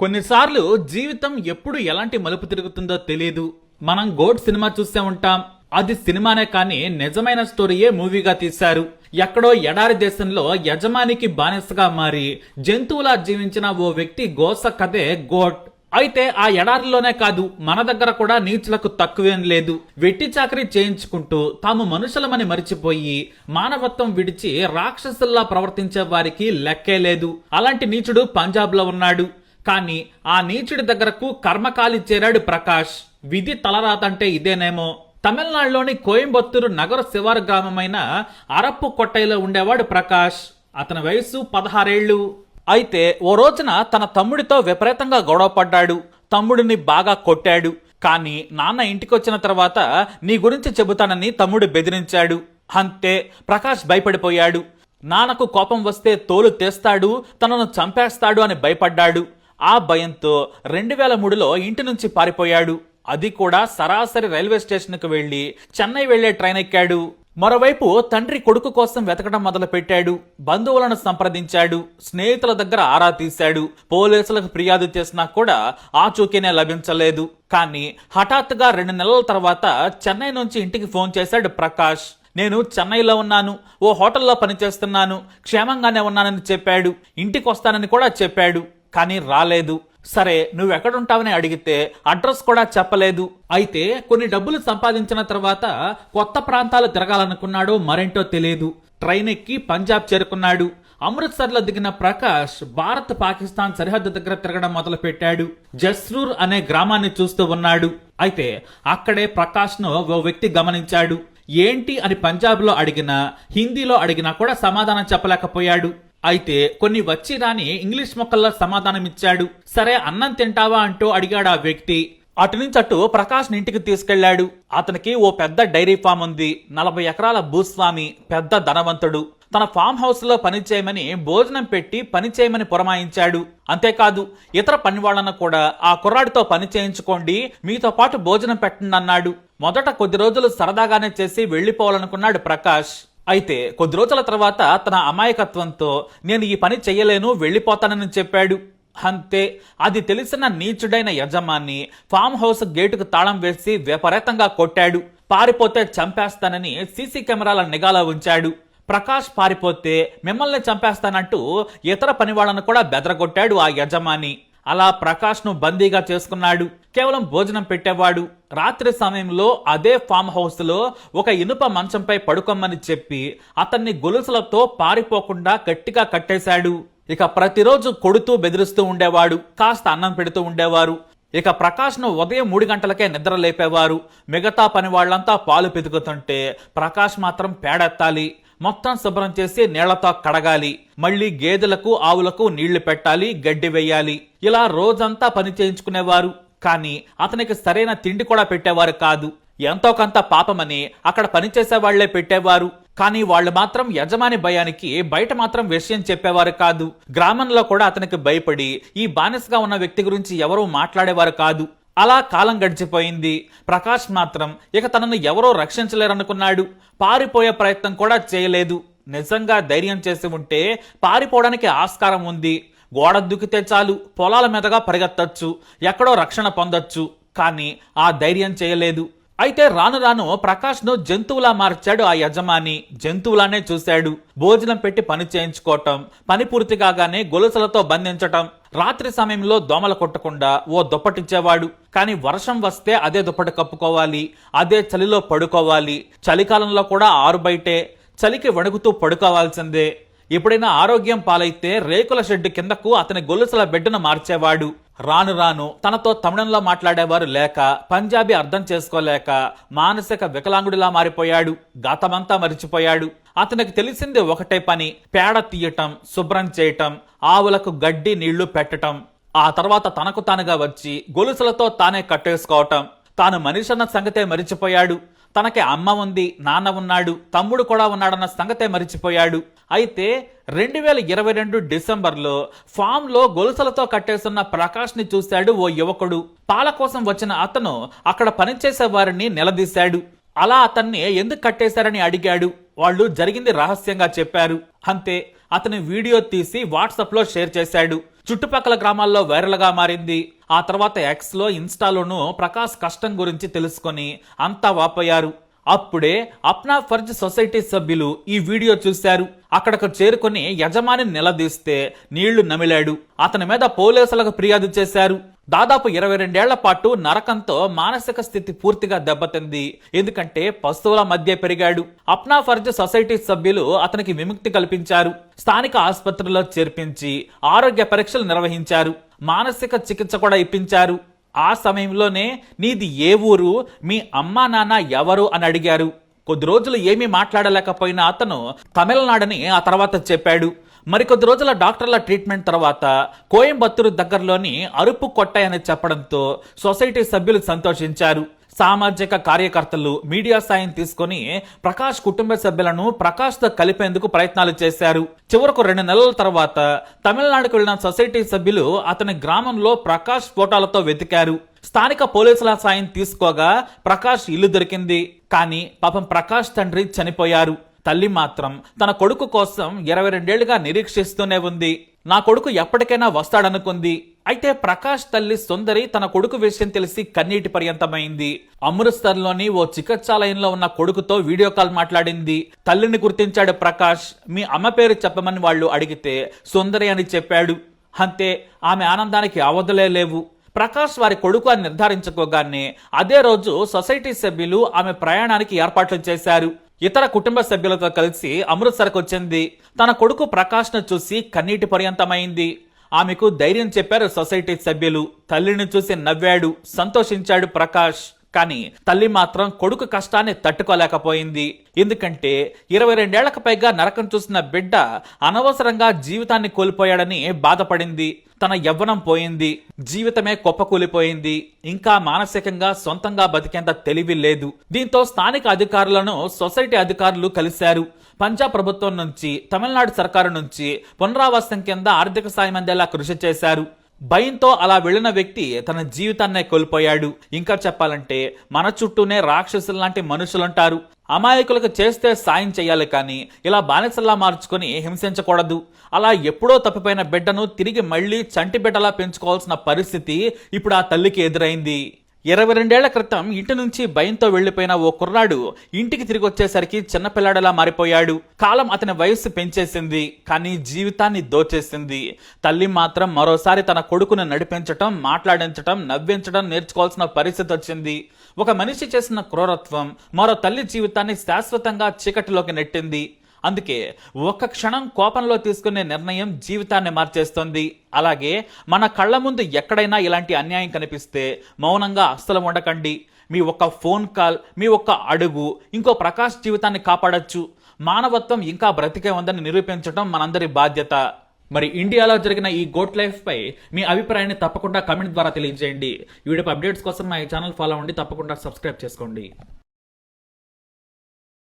కొన్నిసార్లు జీవితం ఎప్పుడు ఎలాంటి మలుపు తిరుగుతుందో తెలియదు. మనం గోడ్ సినిమా చూసే ఉంటాం. అది సినిమానే కానీ నిజమైన స్టోరీయే మూవీగా తీశారు. ఎక్కడో ఎడారి దేశంలో యజమానికి బానిసగా మారి జంతువులా జీవించిన ఓ వ్యక్తి గోస కథే గోడ్. అయితే ఆ ఎడారిలోనే కాదు, మన దగ్గర కూడా నీచులకు తక్కువేం లేదు. వెట్టి చాకరీ చేయించుకుంటూ తాము మనుషులమని మరిచిపోయి మానవత్వం విడిచి రాక్షసుల్లా ప్రవర్తించే వారికి లెక్కే లేదు. అలాంటి నీచుడు పంజాబ్ లో ఉన్నాడు. కానీ ఆ నీచుడి దగ్గరకు కర్మకాలి చేరాడు ప్రకాష్. విధి తలరాతంటే ఇదేనేమో. తమిళనాడులోని కోయంబత్తూరు నగర శివారు గ్రామమైన అరప్పు కొట్టైలో ఉండేవాడు ప్రకాష్. అతని వయసు 16 ఏళ్లు. అయితే ఓ రోజున తన తమ్ముడితో విపరీతంగా గొడవపడ్డాడు. తమ్ముడిని బాగా కొట్టాడు. కానీ నాన్న ఇంటికొచ్చిన తర్వాత నీ గురించి చెబుతానని తమ్ముడు బెదిరించాడు. అంతే, ప్రకాష్ భయపడిపోయాడు. నాన్నకు కోపం వస్తే తోలు తీస్తాడు, తనను చంపేస్తాడు అని భయపడ్డాడు. ఆ భయంతో 2003లో ఇంటి నుంచి పారిపోయాడు. అది కూడా సరాసరి రైల్వే స్టేషన్కు వెళ్లి చెన్నై వెళ్లే ట్రైన్ ఎక్కాడు. మరోవైపు తండ్రి కొడుకు కోసం వెతకడం మొదలు పెట్టాడు. బంధువులను సంప్రదించాడు. స్నేహితుల దగ్గర ఆరా తీశాడు. పోలీసులకు ఫిర్యాదు చేసినా కూడా ఆచూకీనే లభించలేదు. కానీ హఠాత్తుగా 2 నెలల తర్వాత చెన్నై నుంచి ఇంటికి ఫోన్ చేశాడు ప్రకాష్. నేను చెన్నైలో ఉన్నాను, ఓ హోటల్లో పనిచేస్తున్నాను, క్షేమంగానే ఉన్నానని చెప్పాడు. ఇంటికి వస్తానని కూడా చెప్పాడు. కానీ రాలేదు. సరే, నువ్వెక్కడుంటావని అడిగితే అడ్రస్ కూడా చెప్పలేదు. అయితే కొన్ని డబ్బులు సంపాదించిన తర్వాత కొత్త ప్రాంతాలు తిరగాలనుకున్నాడో మరేంటో తెలియదు. ట్రైన్ ఎక్కి పంజాబ్ చేరుకున్నాడు. అమృత్సర్లో దిగిన ప్రకాష్ భారత్ పాకిస్తాన్ సరిహద్దు దగ్గర తిరగడం మొదలు పెట్టాడు. జస్రూర్ అనే గ్రామాన్ని చూస్తూ ఉన్నాడు. అయితే అక్కడే ప్రకాష్ ను ఓ వ్యక్తి గమనించాడు. ఏంటి అని పంజాబ్ లో అడిగినా, హిందీలో అడిగినా కూడా సమాధానం చెప్పలేకపోయాడు. అయితే కొన్ని వచ్చి రాని ఇంగ్లీష్ మొక్కల్లో సమాధానమిచ్చాడు. సరే, అన్నం తింటావా అంటూ అడిగాడు ఆ వ్యక్తి. అటు నుంచి అటు ప్రకాష్ ఇంటికి తీసుకెళ్లాడు. అతనికి ఓ పెద్ద డైరీ ఫామ్ ఉంది. 40 ఎకరాల భూస్వామి, పెద్ద ధనవంతుడు. తన ఫామ్ హౌస్ లో పనిచేయమని భోజనం పెట్టి పనిచేయమని పురమాయించాడు. అంతేకాదు, ఇతర పని వాళ్లను కూడా ఆ కుర్రాడితో పని చేయించుకోండి, మీతో పాటు భోజనం పెట్టండి అన్నాడు. మొదట కొద్ది రోజులు సరదాగానే చేసి వెళ్లిపోవాలనుకున్నాడు ప్రకాష్. అయితే కొద్ది రోజుల తర్వాత తన అమాయకత్వంతో నేను ఈ పని చెయ్యలేను, వెళ్లిపోతానని చెప్పాడు. అంతే, అది తెలిసిన నీచుడైన యజమాని ఫామ్ హౌస్ గేటుకు తాళం వేసి విపరీతంగా కొట్టాడు. పారిపోతే చంపేస్తానని సీసీ కెమెరాల నిఘాలో ఉంచాడు. ప్రకాష్ పారిపోతే మిమ్మల్ని చంపేస్తానంటూ ఇతర పనివాళ్లను కూడా బెదరగొట్టాడు ఆ యజమాని. అలా ప్రకాష్ ను బందీగా చేసుకున్నాడు. కేవలం భోజనం పెట్టేవాడు. రాత్రి సమయంలో అదే ఫామ్ హౌస్ లో ఒక ఇనుప మంచంపై పడుకోమని చెప్పి అతన్ని గొలుసులతో పారిపోకుండా గట్టిగా కట్టేశాడు. ఇక ప్రతిరోజు కొడుతూ బెదిరిస్తూ ఉండేవాడు. కాస్త అన్నం పెడుతూ ఉండేవారు. ఇక ప్రకాష్ ను ఉదయం 3 గంటలకే నిద్ర లేపేవారు. మిగతా పని వాళ్లంతా పాలు పితుకుతుంటే ప్రకాష్ మాత్రం పేడెత్తాలి. మొత్తం శుభ్రం చేసి నీళ్లతో కడగాలి. మళ్లీ గేదెలకు ఆవులకు నీళ్లు పెట్టాలి, గడ్డి వేయాలి. ఇలా రోజంతా పని చేయించుకునేవారు. కానీ అతనికి సరైన తిండి కూడా పెట్టేవారు కాదు. ఎంతో కొంత పాపమని అక్కడ పనిచేసే వాళ్లే పెట్టేవారు. కానీ వాళ్ళు మాత్రం యజమాని భయానికి బయట మాత్రం విషయం చెప్పేవారు కాదు. గ్రామంలో కూడా అతనికి భయపడి ఈ బానిసగా ఉన్న వ్యక్తి గురించి ఎవరూ మాట్లాడేవారు కాదు. అలా కాలం గడిచిపోయింది. ప్రకాష్ మాత్రం ఇక తనను ఎవరో రక్షించలేరనుకున్నాడు. పారిపోయే ప్రయత్నం కూడా చేయలేదు. నిజంగా ధైర్యం చేసి ఉంటే పారిపోవడానికి ఆస్కారం ఉంది. గోడ దుక్కితే చాలు, పొలాల మీదగా పరిగెత్తచ్చు, ఎక్కడో రక్షణ పొందొచ్చు. కానీ ఆ ధైర్యం చేయలేదు. అయితే రాను రాను ప్రకాష్ ను జంతువులా మార్చాడు ఆ యజమాని. జంతువులానే చూశాడు. భోజనం పెట్టి పని చేయించుకోవటం, పని పూర్తి కాగానే గొలుసులతో బంధించటం, రాత్రి సమయంలో దోమలు కొట్టకుండా ఓ దుప్పటిచ్చేవాడు. కానీ వర్షం వస్తే అదే దుప్పటి కప్పుకోవాలి, అదే చలిలో పడుకోవాలి. చలికాలంలో కూడా ఆరుబయటే, చలికి వణుకుతూ పడుకోవాల్సిందే. ఎప్పుడైనా ఆరోగ్యం పాలైతే రేకుల షెడ్డు కిందకు అతని గొలుసుల బెడ్డును మార్చేవాడు. రాను రాను తనతో తమిళంలో మాట్లాడేవారు లేక, పంజాబీ అర్థం చేసుకోలేక మానసిక వికలాంగుడిలా మారిపోయాడు. గతమంతా మరిచిపోయాడు. అతనికి తెలిసింది ఒకటే పని: పేడ తీయటం, శుభ్రం చేయటం, ఆవులకు గడ్డి నీళ్లు పెట్టటం. ఆ తర్వాత తనకు తానుగా వచ్చి గొలుసులతో తానే కట్టేసుకోవటం. తాను మనిషన్న సంగతే మరిచిపోయాడు. తనకి అమ్మ ఉంది, నాన్న ఉన్నాడు, తమ్ముడు కూడా ఉన్నాడన్న సంగతే మరిచిపోయాడు. అయితే 2022 డిసెంబర్లో ఫామ్ లో గొలుసులతో కట్టేస్తున్న ప్రకాష్ ని చూశాడు ఓ యువకుడు. పాల కోసం వచ్చిన అతను అక్కడ పనిచేసే వారిని నిలదీశాడు. అలా అతన్ని ఎందుకు కట్టేశారని అడిగాడు. వాళ్ళు జరిగింది రహస్యంగా చెప్పారు. అంతే, అతని వీడియో తీసి వాట్సాప్ లో షేర్ చేశాడు. చుట్టుపక్కల గ్రామాల్లో వైరల్ గా మారింది. ఆ తర్వాత ఎక్స్ లో, ఇన్స్టాలోనూ ప్రకాష్ కష్టం గురించి తెలుసుకొని అంతా వాపోయారు. అప్పుడే అప్నా ఫర్జ్ సొసైటీ సభ్యులు ఈ వీడియో చూశారు. అక్కడకు చేరుకుని యజమాని నిలదీస్తే నీళ్లు నమిలాడు. అతని మీద పోలీసులకు ఫిర్యాదు చేశారు. దాదాపు 22 ఏళ్ల పాటు నరకంతో మానసిక స్థితి పూర్తిగా దెబ్బతింది. ఎందుకంటే పశువుల మధ్య పెరిగాడు. అప్నా ఫర్జ్ సొసైటీ సభ్యులు అతనికి విముక్తి కల్పించారు. స్థానిక ఆసుపత్రిలో చేర్పించి ఆరోగ్య పరీక్షలు నిర్వహించారు. మానసిక చికిత్స కూడా ఇప్పించారు. ఆ సమయంలోనే నీది ఏ ఊరు, మీ అమ్మా నాన్న ఎవరు అని అడిగారు. కొద్ది రోజులు ఏమీ మాట్లాడలేకపోయిన అతను తమిళనాడుని ఆ తర్వాత చెప్పాడు. మరికొద్ది రోజుల డాక్టర్ల ట్రీట్మెంట్ తర్వాత కోయంబత్తూరు దగ్గరలోని అరుపు కొట్టాయని చెప్పడంతో సొసైటీ సభ్యులు సంతోషించారు. సామాజిక కార్యకర్తలు మీడియా సాయం తీసుకుని ప్రకాష్ కుటుంబ సభ్యులను ప్రకాష్ తో కలిపేందుకు ప్రయత్నాలు చేశారు. చివరకు 2 నెలల తర్వాత తమిళనాడుకు వెళ్లిన సొసైటీ సభ్యులు అతని గ్రామంలో ప్రకాష్ ఫోటోలతో వెతికారు. స్థానిక పోలీసుల సాయం తీసుకోగా ప్రకాష్ ఇల్లు దొరికింది. కానీ పాపం ప్రకాష్ తండ్రి చనిపోయారు. తల్లి మాత్రం తన కొడుకు కోసం 22 ఏళ్లుగా నిరీక్షిస్తూనే ఉంది. నా కొడుకు ఎప్పటికైనా వస్తాడనుకుంది. అయితే ప్రకాష్ తల్లి సుందరి తన కొడుకు విషయం తెలిసి కన్నీటి పర్యంతమైంది. అమృత్సర్లోని ఓ చికిత్సాలయంలో ఉన్న కొడుకుతో వీడియో కాల్ మాట్లాడింది. తల్లిని గుర్తించాడు ప్రకాష్. మీ అమ్మ పేరు చెప్పమని వాళ్ళు అడిగితే సుందరి అని చెప్పాడు. అంతే, ఆమె ఆనందానికి అవధులే లేవు. ప్రకాష్ వారి కొడుకు అని నిర్ధారించుకోగానే అదే రోజు సొసైటీ సభ్యులు ఆమె ప్రయాణానికి ఏర్పాట్లు చేశారు. ఇతర కుటుంబ సభ్యులతో కలిసి అమృత్సర్కు వచ్చింది. తన కొడుకు ప్రకాష్ ను చూసి కన్నీటి పర్యంతమైంది. ఆమెకు ధైర్యం చెప్పారు సొసైటీ సభ్యులు. తల్లిని చూసి నవ్వాడు, సంతోషించాడు ప్రకాష్. కానీ తల్లి మాత్రం కొడుకు కష్టాన్ని తట్టుకోలేకపోయింది. ఎందుకంటే 22 ఏళ్లకు పైగా నరకం చూసిన బిడ్డ అనవసరంగా జీవితాన్ని కోల్పోయాడని బాధపడింది. తన యవ్వనం పోయింది, జీవితమే కుప్పకూలిపోయింది. ఇంకా మానసికంగా సొంతంగా బతికేంత తెలివి లేదు. దీంతో స్థానిక అధికారులను సొసైటీ అధికారులు కలిశారు. పంజాబ్ ప్రభుత్వం నుంచి, తమిళనాడు సర్కారు నుంచి పునరావాసం కింద ఆర్థిక సాయం అందేలా కృషి చేశారు. భయంతో అలా వెళ్లిన వ్యక్తి తన జీవితాన్నే కోల్పోయాడు. ఇంకా చెప్పాలంటే మన చుట్టూనే రాక్షసులు లాంటి మనుషులుంటారు. అమాయకులకు చేస్తే సాయం చేయాలి, కానీ ఇలా బానిసల్లా మార్చుకుని హింసించకూడదు. అలా ఎప్పుడో తప్పిపోయిన బిడ్డను తిరిగి మళ్లీ చంటి బిడ్డలా పెంచుకోవాల్సిన పరిస్థితి ఇప్పుడు ఆ తల్లికి ఎదురైంది. 22 ఏళ్ల క్రితం ఇంటి నుంచి భయంతో వెళ్లిపోయిన ఓ కుర్రాడు ఇంటికి తిరిగి వచ్చేసరికి చిన్నపిల్లాడిలా మారిపోయాడు. కాలం అతని వయస్సు పెంచేసింది, కానీ జీవితాన్ని దోచేసింది. తల్లి మాత్రం మరోసారి తన కొడుకును నడిపించటం, మాట్లాడించటం, నవ్వించడం నేర్చుకోవాల్సిన పరిస్థితి వచ్చింది. ఒక మనిషి చేసిన క్రూరత్వం మరో తల్లి జీవితాన్ని శాశ్వతంగా చీకటిలోకి నెట్టింది. అందుకే ఒక్క క్షణం కోపంలో తీసుకునే నిర్ణయం జీవితాన్ని మార్చేస్తుంది. అలాగే మన కళ్ళ ముందు ఎక్కడైనా ఇలాంటి అన్యాయం కనిపిస్తే మౌనంగా అస్సలు ఉండకండి. మీ ఒక్క ఫోన్ కాల్, మీ ఒక్క అడుగు ఇంకో ప్రకాష్ జీవితాన్ని కాపాడొచ్చు. మానవత్వం ఇంకా బ్రతికే ఉందని నిరూపించడం మనందరి బాధ్యత. మరి ఇండియాలో జరిగిన ఈ గోట్ లైఫ్ పై మీ అభిప్రాయాన్ని తప్పకుండా కామెంట్ ద్వారా తెలియజేయండి. ఈ వీడియో అప్డేట్స్ కోసం మా ఛానల్ ఫాలో అవ్వండి, తప్పకుండా సబ్స్క్రైబ్ చేసుకోండి.